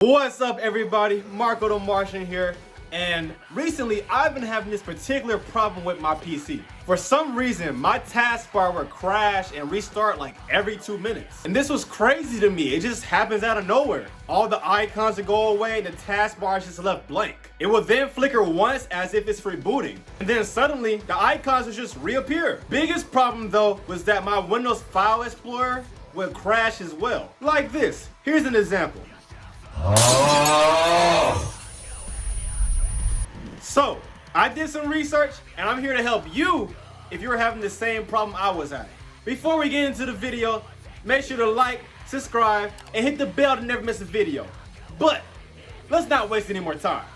What's up, everybody? Marco the Martian here, and recently I've been having this particular problem with my PC. For some reason, my taskbar would crash and restart like every 2 minutes. And this was crazy to me. It just happens out of nowhere. All the icons would go away and the taskbar is just left blank. It will then flicker once as if it's rebooting. And then suddenly, the icons would just reappear. Biggest problem though was that my Windows File Explorer would crash as well. Like this. Here's an example. So, I did some research and I'm here to help you if you're having the same problem I was having. Before we get into the video, make sure to like, subscribe, and hit the bell to never miss a video. But, let's not waste any more time.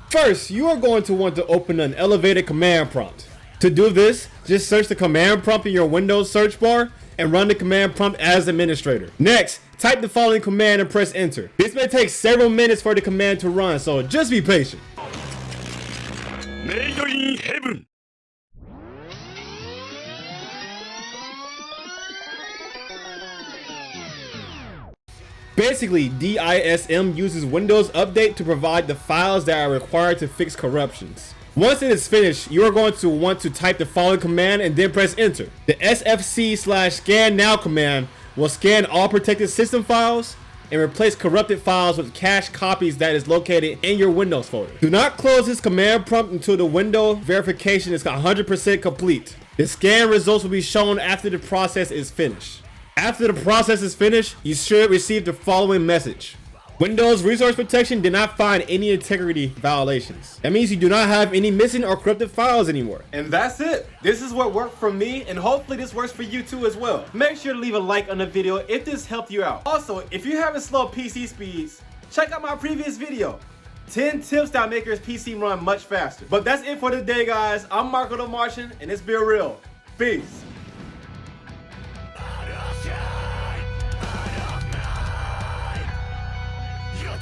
First, you are going to want to open an elevated command prompt. To do this, just search the command prompt in your Windows search bar and run the command prompt as administrator. Next, type the following command and press enter. This may take several minutes for the command to run, so just be patient. Made in heaven. Basically, DISM uses Windows Update to provide the files that are required to fix corruptions. Once it is finished, you are going to want to type the following command and then press enter. The sfc/scan now command will scan all protected system files and replace corrupted files with cached copies that is located in your Windows folder. Do not close this command prompt until the window verification is 100% complete. The scan results will be shown after the process is finished. After the process is finished, you should receive the following message. Windows Resource Protection did not find any integrity violations. That means you do not have any missing or corrupted files anymore. And that's it. This is what worked for me, and hopefully this works for you too as well. Make sure to leave a like on the video if this helped you out. Also, if you're having slow PC speeds, check out my previous video. 10 tips that make your PC run much faster. But that's it for today, guys. I'm Marco the Martian, and it's been real. Peace. You're